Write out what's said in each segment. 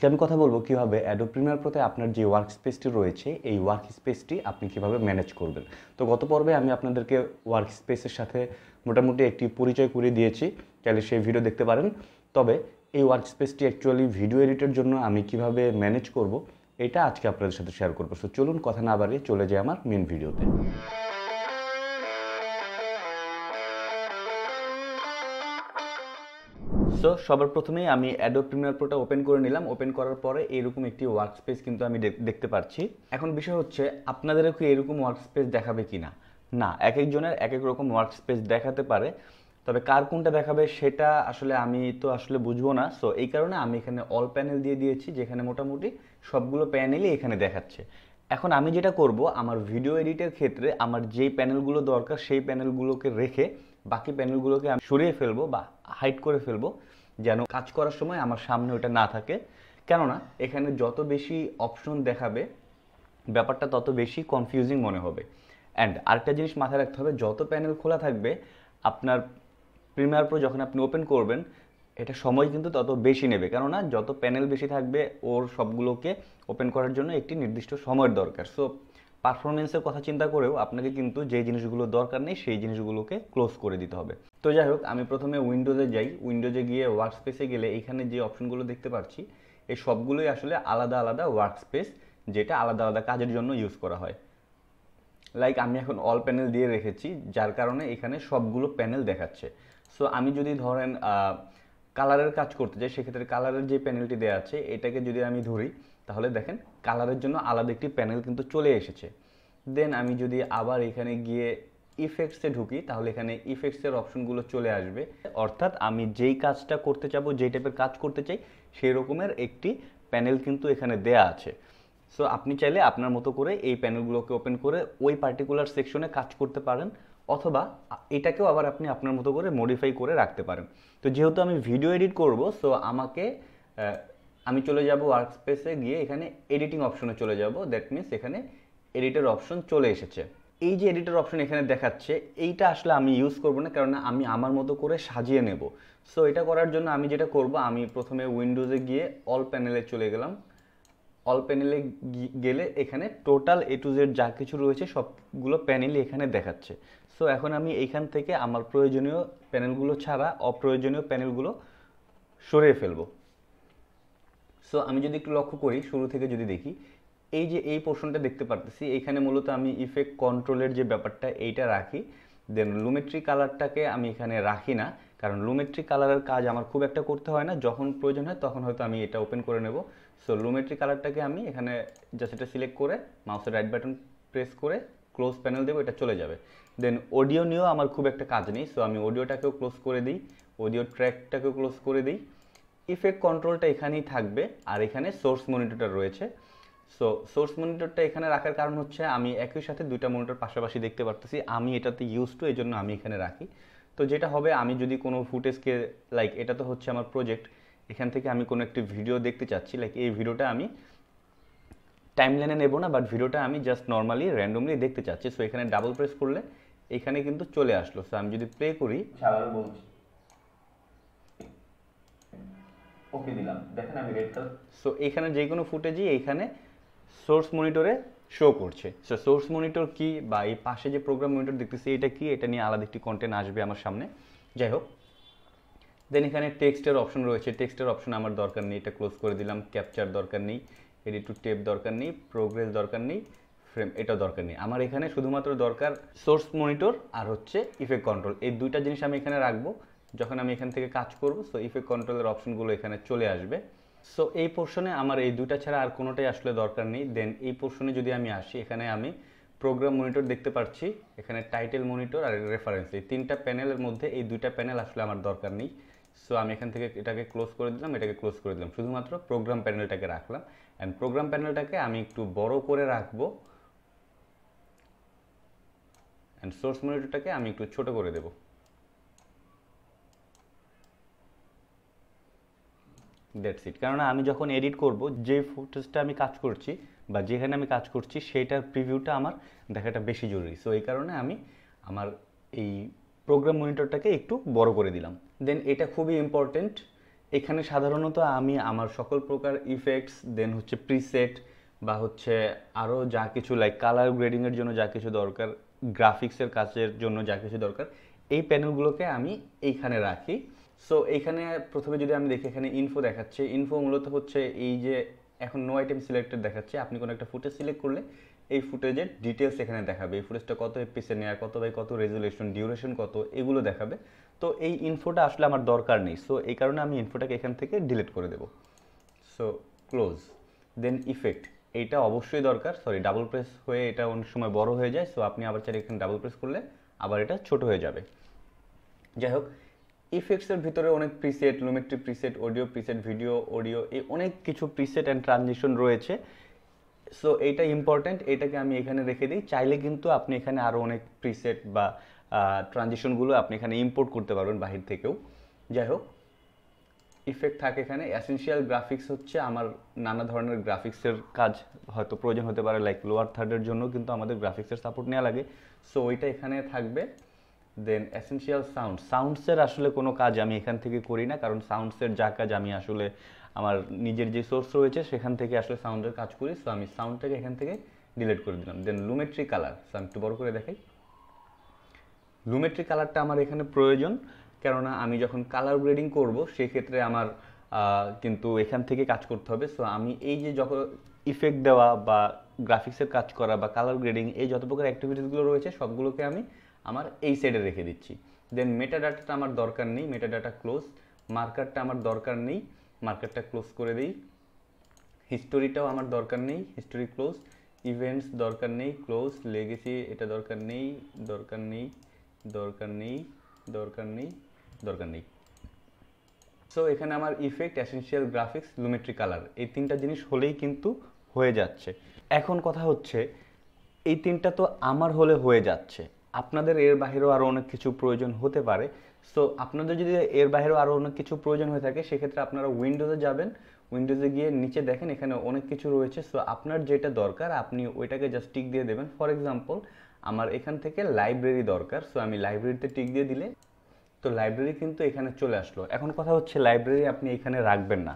আমি কথা বলবো কিভাবে অ্যাডোব প্রিমিয়ার প্রোতে আপনার যে ওয়ার্ক স্পেসটি রয়েছে এই ওয়ার্ক স্পেসটি আপনি কিভাবে ম্যানেজ করবেন। তো গত পর্বে আমি আপনাদেরকে ওয়ার্ক স্পেসের সাথে মোটামুটি একটি পরিচয় করিয়ে দিয়েছি, চাইলে সেই ভিডিও দেখতে পারেন। তবে এই ওয়ার্ক স্পেসটি অ্যাকচুয়ালি ভিডিও এডিটের জন্য আমি কিভাবে ম্যানেজ করব এটা আজকে আপনাদের সাথে শেয়ার করবো। সো চলুন কথা না বাড়িয়ে চলে যাই আমার মেন ভিডিওতে। সো সবার প্রথমেই আমি অ্যাডোব প্রিমিয়ার প্রোটা ওপেন করে নিলাম। ওপেন করার পরে এরকম একটি ওয়ার্ক স্পেস কিন্তু আমি দেখতে পাচ্ছি। এখন বিষয় হচ্ছে আপনাদেরও কি এরকম ওয়ার্ক স্পেস দেখাবে কিনা। না, এক একজনের এক এক রকম ওয়ার্ক স্পেস দেখাতে পারে, তবে কার কোনটা দেখাবে সেটা আসলে আমি তো আসলে বুঝবো না। সো এই কারণে আমি এখানে অল প্যানেল দিয়ে দিয়েছি, যেখানে মোটামুটি সবগুলো প্যানেলই এখানে দেখাচ্ছে। এখন আমি যেটা করব, আমার ভিডিও এডিটের ক্ষেত্রে আমার যেই প্যানেলগুলো দরকার সেই প্যানেলগুলোকে রেখে বাকি প্যানেলগুলোকে আমি সরিয়ে ফেলবো বা হাইড করে ফেলবো, যেন কাজ করার সময় আমার সামনে ওটা না থাকে। কেননা এখানে যত বেশি অপশন দেখাবে ব্যাপারটা তত বেশি কনফিউজিং মনে হবে। অ্যান্ড আরেকটা জিনিস মাথায় রাখতে হবে, যত প্যানেল খোলা থাকবে আপনার প্রিমিয়ার প্রো যখন আপনি ওপেন করবেন এটা সময় কিন্তু তত বেশি নেবে, কেননা যত প্যানেল বেশি থাকবে ওর সবগুলোকে ওপেন করার জন্য একটি নির্দিষ্ট সময়ের দরকার। সো পারফরমেন্সের কথা চিন্তা করেও আপনাকে কিন্তু যে জিনিসগুলো দরকার নেই সেই জিনিসগুলোকে ক্লোজ করে দিতে হবে। তো যাই হোক, আমি প্রথমে উইন্ডোজে যাই। উইন্ডোজে গিয়ে ওয়ার্কস্পেসে গেলে এখানে যে অপশনগুলো দেখতে পাচ্ছি এই সবগুলোই আসলে আলাদা আলাদা ওয়ার্কস্পেস, যেটা আলাদা আলাদা কাজের জন্য ইউজ করা হয়। লাইক আমি এখন অল প্যানেল দিয়ে রেখেছি, যার কারণে এখানে সবগুলো প্যানেল দেখাচ্ছে। সো আমি যদি ধরেন কালারের কাজ করতে চাই, সেক্ষেত্রে কালারের যে প্যানেলটি দেওয়া আছে এটাকে যদি আমি ধরি, তাহলে দেখেন কালারের জন্য আলাদা একটি প্যানেল কিন্তু চলে এসেছে। দেন আমি যদি আবার এখানে গিয়ে ইফেক্টসে ঢুকি, তাহলে এখানে ইফেক্টসের অপশনগুলো চলে আসবে। অর্থাৎ আমি যেই কাজটা করতে চাবো, যেই টাইপের কাজ করতে চাই সেই রকমের একটি প্যানেল কিন্তু এখানে দেয়া আছে। সো আপনি চাইলে আপনার মতো করে এই প্যানেলগুলোকে ওপেন করে ওই পার্টিকুলার সেকশনে কাজ করতে পারেন, অথবা এটাকেও আবার আপনি আপনার মতো করে মডিফাই করে রাখতে পারেন। তো যেহেতু আমি ভিডিও এডিট করব, সো আমাকে আমি চলে যাব ওয়ার্কস্পেসে গিয়ে এখানে এডিটিং অপশনে চলে যাব। দ্যাট মিনস এখানে এডিটের অপশন চলে এসেছে। এই যে এডিটর অপশন এখানে দেখাচ্ছে এইটা আসলে আমি ইউজ করব না, কারণ আমি আমার মতো করে সাজিয়ে নেব। সো এটা করার জন্য আমি যেটা করব, আমি প্রথমে উইন্ডোজে গিয়ে অল প্যানেলে চলে গেলাম। অল প্যানেলে গেলে এখানে টোটাল এ টু জেড যা কিছু রয়েছে সবগুলো প্যানেলই এখানে দেখাচ্ছে। সো এখন আমি এইখান থেকে আমার প্রয়োজনীয় প্যানেলগুলো ছাড়া অপ্রয়োজনীয় প্যানেলগুলো সরিয়ে ফেলবো। সো আমি যদি একটু লক্ষ্য করি, শুরু থেকে যদি দেখি, এই যে এই পোর্শনটা দেখতে পারতেছি, এইখানে মূলত আমি ইফেক্ট কন্ট্রোলের যে ব্যাপারটা এইটা রাখি। দেন লুমেট্রি কালারটাকে আমি এখানে রাখি না, কারণ লুমেট্রি কালারের কাজ আমার খুব একটা করতে হয় না। যখন প্রয়োজন হয় তখন হয়তো আমি এটা ওপেন করে নেব। সো লুমেট্রি কালারটাকে আমি এখানে জাস্ট এটা সিলেক্ট করে মাউসের রাইট বাটন প্রেস করে ক্লোজ প্যানেল দেবো, এটা চলে যাবে। দেন অডিও নিয়েও আমার খুব একটা কাজ নেই, সো আমি অডিওটাকেও ক্লোজ করে দিই, অডিও ট্র্যাকটাকেও ক্লোজ করে দিই। ইফেক্ট কন্ট্রোলটা এখানেই থাকবে, আর এখানে সোর্স মনিটরটা রয়েছে। সো সোর্স মনিটরটা এখানে রাখার কারণ হচ্ছে আমি একই সাথে দুইটা মনিটর পাশাপাশি দেখতে পারতেছি, আমি এটাতে ইউজ টু, এই জন্য আমি এখানে রাখি। তো যেটা হবে, আমি যদি কোনো ফুটেজকে, লাইক এটা তো হচ্ছে আমার প্রজেক্ট, এখান থেকে আমি কোনো একটি ভিডিও দেখতে চাচ্ছি, লাইক এই ভিডিওটা আমি টাইমলাইনে নেব না, বাট ভিডিওটা আমি জাস্ট নর্মালি র্যান্ডমলি দেখতে চাচ্ছি। সো এখানে ডাবল প্রেস করলে এখানে কিন্তু চলে আসলো। সো আমি যদি প্লে করি, আবার বলছি ওকে দিলাম, দেখেন আমি রেড কালার। সো এখানে যে কোনো ফুটেজই এইখানে সোর্স মনিটরে শো করছে। সো সোর্স মনিটর কি, বা এই পাশে যে প্রোগ্রাম মনিটর দেখতেছি এটা কি, এটা নিয়ে আলাদা একটি কন্টেন্ট আসবে আমার সামনে। যাই হোক, দেন এখানে টেক্সটের অপশন রয়েছে। টেক্সটের অপশন আমার দরকার নেই, এটা ক্লোজ করে দিলাম। ক্যাপচার দরকার নেই, এডিট টু টেপ দরকার নেই, প্রোগ্রেস দরকার নেই, ফ্রেম এটাও দরকার নেই। আমার এখানে শুধুমাত্র দরকার সোর্স মনিটর আর হচ্ছে ইফেক্ট কন্ট্রোল। এই দুইটা জিনিস আমি এখানে রাখবো যখন আমি এখান থেকে কাজ করব। সো ইফেক্ট কন্ট্রোলের অপশনগুলো এখানে চলে আসবে। সো এই পোর্শনে আমার এই দুইটা ছাড়া আর কোনোটাই আসলে দরকার নেই। দেন এই পোর্শনে যদি আমি আসি, এখানে আমি প্রোগ্রাম মনিটর দেখতে পাচ্ছি, এখানে টাইটেল মনিটর আর রেফারেন্স, এই তিনটা প্যানেলের মধ্যে এই দুইটা প্যানেল আসলে আমার দরকার নেই। সো আমি এখান থেকে এটাকে ক্লোজ করে দিলাম, এটাকে ক্লোজ করে দিলাম, শুধুমাত্র প্রোগ্রাম প্যানেলটাকে রাখলাম। অ্যান্ড প্রোগ্রাম প্যানেলটাকে আমি একটু বড় করে রাখবো, অ্যান্ড সোর্স মনিটরটাকে আমি একটু ছোট করে দেবো। That's it. কারণ আমি যখন এডিট করব, যে ফুটেজটা আমি কাজ করছি বা যেখানে আমি কাজ করছি সেইটার প্রিভিউটা আমার দেখাটা বেশি জরুরি। সো এই কারণে আমি আমার এই প্রোগ্রাম মনিটরটাকে একটু বড় করে দিলাম। দেন এটা খুবই ইম্পর্টেন্ট, এখানে সাধারণত আমি আমার সকল প্রকার ইফেক্টস, দেন হচ্ছে প্রিসেট বা হচ্ছে আরও যা কিছু লাইক কালার গ্রেডিংয়ের জন্য যা কিছু দরকার, গ্রাফিক্সের কাজের জন্য যা কিছু দরকার, এই প্যানেলগুলোকে আমি এইখানে রাখি। সো এইখানে প্রথমে যদি আমি দেখি, এখানে ইনফো দেখাচ্ছে। ইনফো মূলত হচ্ছে এই যে এখন নো আইটেম সিলেক্টেড দেখাচ্ছে, আপনি কোনো একটা ফুটেজ সিলেক্ট করলে এই ফুটেজের ডিটেলস এখানে দেখাবে, এই ফুটেজটা কত এফপিএসে নেওয়া, কত বাই কত রেজুলেশন, ডিউরেশন কত, এগুলো দেখাবে। তো এই ইনফোটা আসলে আমার দরকার নেই, সো এই কারণে আমি ইনফোটাকে এখান থেকে ডিলিট করে দেব। So close. দেন ইফেক্ট, এইটা অবশ্যই দরকার। সরি, ডাবল প্রেস হয়ে এটা অনেক সময় বড় হয়ে যায়, সো আপনি আবার চাইলে এখানে ডাবল প্রেস করলে আবার এটা ছোট হয়ে যাবে। যাই হোক, ইফেক্টসের ভিতরে অনেক preset, Lumetri preset, audio preset, video, audio, এই অনেক কিছু প্রিসেট অ্যান্ড ট্রানজিশন রয়েছে। সো এইটা ইম্পর্টেন্ট, এটাকে আমি এখানে রেখে দিই। চাইলে কিন্তু আপনি এখানে আরও অনেক প্রিসেট বা ট্রানজিশনগুলো আপনি এখানে ইম্পোর্ট করতে পারবেন বাহির থেকেও। যাই হোক, ইফেক্ট থাকে এখানে। অ্যাসেনশিয়াল গ্রাফিক্স হচ্ছে আমার নানা ধরনের গ্রাফিক্সের কাজ হয়তো প্রয়োজন হতে পারে, লাইক লোয়ার থার্ডের জন্য কিন্তু আমাদের গ্রাফিক্সের সাপোর্ট নেওয়া লাগে, সো ওইটা এখানে থাকবে। দেন অ্যাসেনশিয়াল সাউন্ডসের আসলে কোনো কাজ আমি এখান থেকে করি না, কারণ সাউন্ডসের যা কাজ আমি আসলে আমার নিজের যে সোর্স রয়েছে সেখান থেকে আসলে সাউন্ডের কাজ করি, সো আমি সাউন্ডটাকে এখান থেকে ডিলিট করে দিলাম। দেন লুমেট্রি কালার, সো আমি একটু বড় করে দেখাই। লুমেট্রি কালারটা আমার এখানে প্রয়োজন, কেননা আমি যখন কালার গ্রেডিং করব সেক্ষেত্রে আমার কিন্তু এখান থেকে কাজ করতে হবে। সো আমি এই যে যখন ইফেক্ট দেওয়া বা গ্রাফিক্সের কাজ করা বা কালার গ্রেডিং, এই যত প্রকার অ্যাক্টিভিটিসগুলো রয়েছে সবগুলোকে আমি আমার এই সাইডে রেখে দিচ্ছি। দেন মেটা ডাটাটা আমার দরকার নেই, মেটা ডাটা ক্লোজ। মার্কারটা আমার দরকার নেই, মার্কারটা ক্লোজ করে দিই। হিস্টোরিটাও আমার দরকার নেই, হিস্টোরি ক্লোজ। ইভেন্টস দরকার নেই, ক্লোজ। লেগেসি এটা দরকার নেই, দরকার নেই, দরকার নেই, দরকার নেই, দরকার নেই। সো এখানে আমার effect, essential graphics, Lumetri colour, এই তিনটা জিনিস হলেই কিন্তু হয়ে যাচ্ছে। এখন কথা হচ্ছে, এই তিনটা তো আমার হলে হয়ে যাচ্ছে, আপনাদের এর বাইরেও আরও অনেক কিছু প্রয়োজন হতে পারে। সো আপনাদের যদি এর বাইরেও আরও অনেক কিছু প্রয়োজন হয়ে থাকে, সেক্ষেত্রে আপনারা উইন্ডোজে যাবেন, উইন্ডোজে গিয়ে নিচে দেখেন এখানে অনেক কিছু রয়েছে। সো আপনার যেটা দরকার আপনি ওইটাকে জাস্ট টিক দিয়ে দেবেন। ফর এক্সাম্পল, আমার এখান থেকে লাইব্রেরি দরকার, সো আমি লাইব্রেরিতে টিক দিয়ে দিলে তো লাইব্রেরি কিন্তু এখানে চলে আসলো। এখন কথা হচ্ছে, লাইব্রেরি আপনি এখানে রাখবেন না,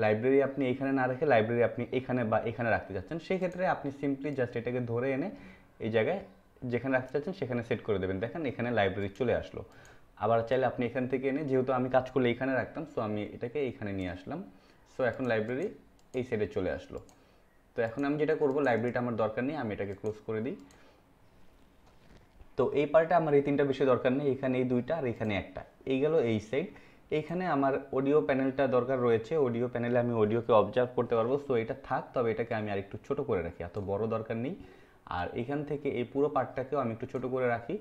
লাইব্রেরি আপনি এখানে না রেখে লাইব্রেরি আপনি এখানে বা এখানে রাখতে চাচ্ছেন, সেক্ষেত্রে আপনি সিম্পলি জাস্ট এটাকে ধরে এনে এই জায়গায় যেখানে রাখতে চাচ্ছেন সেখানে সেট করে দেবেন। দেখেন এখানে লাইব্রেরি চলে আসলো। আবার চাইলে আপনি এখান থেকে এনে, যেহেতু আমি কাজ করলে এখানে রাখতাম, সো আমি এটাকে এইখানে নিয়ে আসলাম। সো এখন লাইব্রেরি এই সাইডে চলে আসলো। তো এখন আমি যেটা করব, লাইব্রেরিটা আমার দরকার নেই, আমি এটাকে ক্লোজ করে দিই। তো এই পার্টে আমার এই তিনটা বিষয় দরকার নেই, এখানে এই দুইটা আর এখানে একটা, এই গেল এই সাইড। এইখানে আমার অডিও প্যানেলটা দরকার রয়েছে, অডিও প্যানেলে আমি অডিওকে অবজার্ভ করতে পারবো, সো এটা থাক। তবে এটাকে আমি আর একটু ছোট করে রাখি, এত বড় দরকার নেই। আর এখান থেকে এই পুরো পার্টটাকেও আমি একটু ছোট করে রাখি।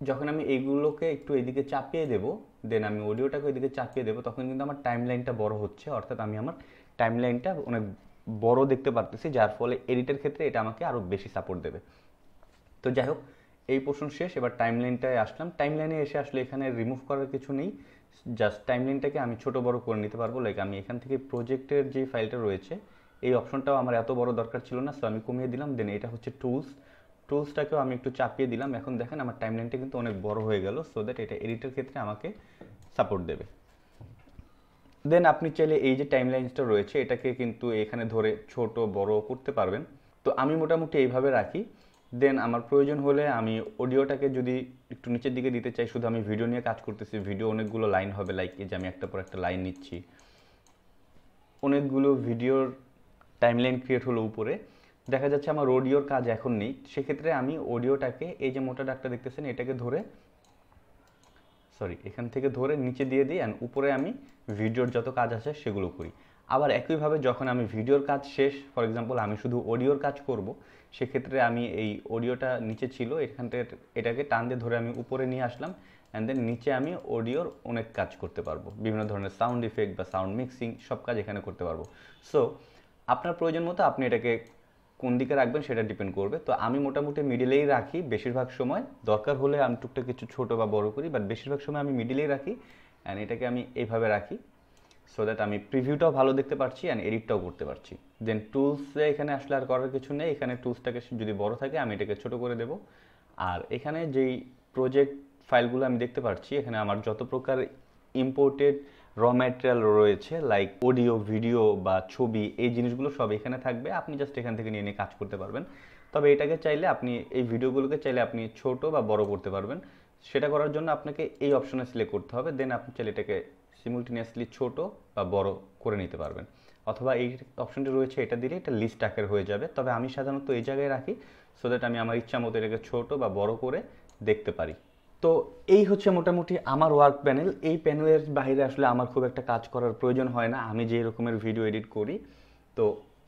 যখন আমি এইগুলোকে একটু এদিকে চাপিয়ে দেব, দেন আমি অডিওটাকে ওইদিকে চাপিয়ে দেবো, তখন কিন্তু আমার টাইম লাইনটা বড় হচ্ছে, অর্থাৎ আমি আমার টাইম লাইনটা অনেক বড় দেখতে পারতেছি, যার ফলে এডিটের ক্ষেত্রে এটা আমাকে আরও বেশি সাপোর্ট দেবে। তো যাই হোক, এই পোর্শন শেষ। এবার টাইমলাইনটায় আসলাম। টাইমলাইনে এসে আসলে এখানে রিমুভ করার কিছু নেই, জাস্ট টাইমলাইনটাকে আমি ছোট বড় করে নিতে পারবো। লাইক আমি এখান থেকে প্রজেক্টের যে ফাইলটা রয়েছে, এই অপশনটাও আমার এত বড় দরকার ছিল না, সো আমি কমিয়ে দিলাম। দেন এটা হচ্ছে টুলস, টুলসটাকেও আমি একটু চাপিয়ে দিলাম। এখন দেখেন আমার টাইমলাইনটা কিন্তু অনেক বড় হয়ে গেল, সো দ্যাট এটা এডিটের ক্ষেত্রে আমাকে সাপোর্ট দেবে। দেন আপনি চাইলে এই যে টাইমলাইনসটা রয়েছে এটাকে কিন্তু এখানে ধরে ছোট বড় করতে পারবেন। তো আমি মোটামুটি এইভাবে রাখি। দেন আমার প্রয়োজন হলে আমি অডিওটাকে যদি একটু নিচের দিকে দিতে চাই, শুধু আমি ভিডিও নিয়ে কাজ করতেছি, ভিডিও অনেকগুলো লাইন হবে, লাইক এই যে আমি একটা পর একটা লাইন নিচ্ছি, অনেকগুলো ভিডিওর টাইমলাইন ক্রিয়েট হলো উপরে, দেখা যাচ্ছে আমার অডিওর কাজ এখন নেই, সেক্ষেত্রে আমি অডিওটাকে এই যে মোটা দাগটা দেখতেছেন এটাকে ধরে, সরি এখান থেকে ধরে নিচে দিয়ে দিই, অ্যান্ড উপরে আমি ভিডিওর যত কাজ আছে সেগুলো করি। আবার একইভাবে যখন আমি ভিডিওর কাজ শেষ, ফর এক্সাম্পল আমি শুধু অডিওর কাজ করব, সেক্ষেত্রে আমি এই অডিওটা নিচে ছিল, এখান থেকে এটাকে টান দিয়ে ধরে আমি উপরে নিয়ে আসলাম, অ্যান্ড দেন নিচে আমি অডিওর অনেক কাজ করতে পারবো, বিভিন্ন ধরনের সাউন্ড ইফেক্ট বা সাউন্ড মিক্সিং সব কাজ এখানে করতে পারবো। সো আপনার প্রয়োজন মতো আপনি এটাকে কোন দিকে রাখবেন সেটা ডিপেন্ড করবে। তো আমি মোটামুটি মিডিলেই রাখি বেশিরভাগ সময়, দরকার হলে আমি টুকটাক কিছু ছোটো বা বড় করি, বাট বেশিরভাগ সময় আমি মিডিলেই রাখি, অ্যান্ড এটাকে আমি এইভাবে রাখি, সো দ্যাট আমি প্রিভিউটাও ভালো দেখতে পারছি অ্যান্ড এডিটটাও করতে পারছি। দেন টুলসে এখানে আসলে আর করার কিছু নেই, এখানে টুলসটাকে যদি বড় থাকে আমি এটাকে ছোট করে দেব। আর এখানে যেই প্রজেক্ট ফাইলগুলো আমি দেখতে পাচ্ছি, এখানে আমার যত প্রকার ইম্পোর্টেড র ম্যাটেরিয়াল রয়েছে লাইক অডিও ভিডিও বা ছবি, এই জিনিসগুলো সব এখানে থাকবে। আপনি জাস্ট এখান থেকে নিয়ে কাজ করতে পারবেন। তবে এটাকে চাইলে আপনি এই ভিডিওগুলোকে চাইলে আপনি ছোট বা বড় করতে পারবেন। সেটা করার জন্য আপনাকে এই অপশনে সিলেক্ট করতে হবে, দেন আপনি চাইলে এটাকে সিমুলটেনিয়াসলি ছোট বা বড় করে নিতে পারবেন। অথবা এই অপশনটি রয়েছে, এটা দিলে এটা লিস্ট আকার হয়ে যাবে। তবে আমি সাধারণত এই জায়গায় রাখি সো দ্যাট আমি আমার ইচ্ছা মতো এটাকে ছোট বা বড় করে দেখতে পারি। তো এই হচ্ছে মোটামুটি আমার ওয়ার্ক প্যানেল। এই প্যানেলের বাইরে আসলে আমার খুব একটা কাজ করার প্রয়োজন হয় না, আমি যে রকমের ভিডিও এডিট করি। তো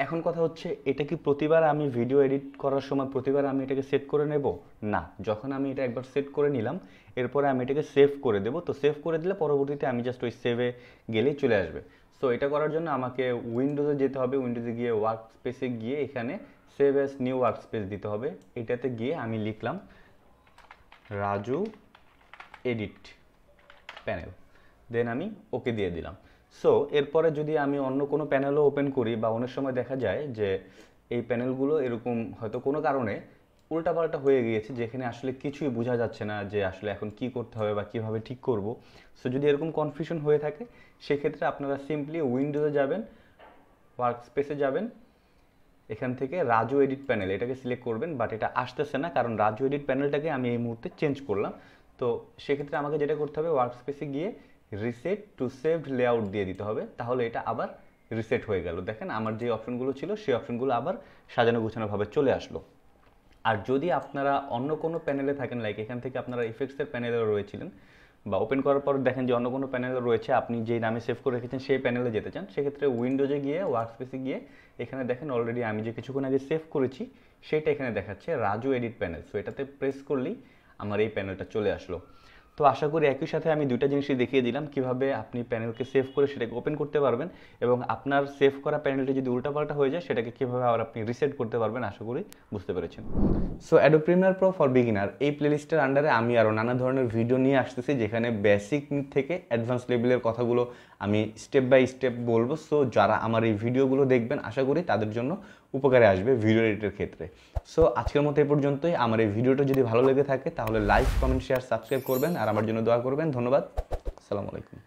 এখন কথা হচ্ছে, এটা কি প্রতিবার আমি ভিডিও এডিট করার সময় প্রতিবার আমি এটাকে সেট করে নেব? না, যখন আমি এটা একবার সেট করে নিলাম এরপরে আমি এটাকে সেভ করে দেব। তো সেভ করে দিলে পরবর্তীতে আমি জাস্ট ওই সেভে গেলেই চলে আসবে। সো এটা করার জন্য আমাকে উইন্ডোজে যেতে হবে, উইন্ডোজে গিয়ে ওয়ার্ক স্পেসে গিয়ে এখানে save as new work space দিতে হবে। এটাতে গিয়ে আমি লিখলাম রাজু এডিট প্যানেল, দেন আমি ওকে দিয়ে দিলাম। সো এরপরে যদি আমি অন্য কোনো প্যানেলও ওপেন করি বা অনেক সময় দেখা যায় যে এই প্যানেলগুলো এরকম হয়তো কোনো কারণে উল্টাপাল্টা হয়ে গিয়েছে, যেখানে আসলে কিছুই বোঝা যাচ্ছে না যে আসলে এখন কি করতে হবে বা কিভাবে ঠিক করব। সো যদি এরকম কনফিউশন হয়ে থাকে সেক্ষেত্রে আপনারা সিম্পলি উইন্ডোজে যাবেন, ওয়ার্ক স্পেসে যাবেন, এখান থেকে রাজু এডিট প্যানেল এটাকে সিলেক্ট করবেন। বাট এটা আসতেছে না কারণ রাজু এডিট প্যানেলটাকে আমি এই মুহূর্তে চেঞ্জ করলাম। তো সেক্ষেত্রে আমাকে যেটা করতে হবে, ওয়ার্ক স্পেসে গিয়ে রিসেট টু সেভড লেআউট দিয়ে দিতে হবে, তাহলে এটা আবার রিসেট হয়ে গেল। দেখেন আমার যে অপশনগুলো ছিল সেই অপশনগুলো আবার সাজানো গুছানোভাবে চলে আসলো। আর যদি আপনারা অন্য কোনো প্যানেলে থাকেন, লাইক এখান থেকে আপনারা ইফেক্টসের প্যানেলে রয়েছিলেন বা ওপেন করার পর দেখেন যে অন্য কোনো প্যানেলে রয়েছে, আপনি যেই নামে সেভ করে রেখেছেন সেই প্যানেলে যেতে চান, সেক্ষেত্রে উইন্ডোজে গিয়ে ওয়ার্ক স্পেসে গিয়ে এখানে দেখেন অলরেডি আমি যে কিছুক্ষণ আগে সেভ করেছি সেটা এখানে দেখাচ্ছে রাজু এডিট প্যানেল। সো এটাতে প্রেস করলেই আমার এই প্যানেলটা চলে আসলো। তো আশা করি একই সাথে আমি দুইটা জিনিসই দেখিয়ে দিলাম কিভাবে আপনি প্যানেলকে সেভ করে সেটাকে ওপেন করতে পারবেন, এবং আপনার সেভ করা প্যানেলটি যদি উল্টাপাল্টা হয়ে যায় সেটাকে কীভাবে আবার আপনি রিসেট করতে পারবেন। আশা করি বুঝতে পেরেছেন। So Adobe Premiere Pro for beginner এই প্লেলিস্টের আন্ডারে আমি আরও নানা ধরনের ভিডিও নিয়ে আসতেছি, যেখানে বেসিক থেকে অ্যাডভান্স লেভেলের কথাগুলো আমি স্টেপ বাই স্টেপ বলবো। সো যারা আমার এই ভিডিওগুলো দেখবেন আশা করি তাদের জন্য উপকারে আসবে ভিডিও এডিটের ক্ষেত্রে। সো আজকের মতো এই পর্যন্তই। আমার এই ভিডিওটা যদি ভালো লেগে থাকে তাহলে লাইক, কমেন্ট, শেয়ার, সাবস্ক্রাইব করবেন আর আমার জন্য দোয়া করবেন। ধন্যবাদ। আসসালামু আলাইকুম।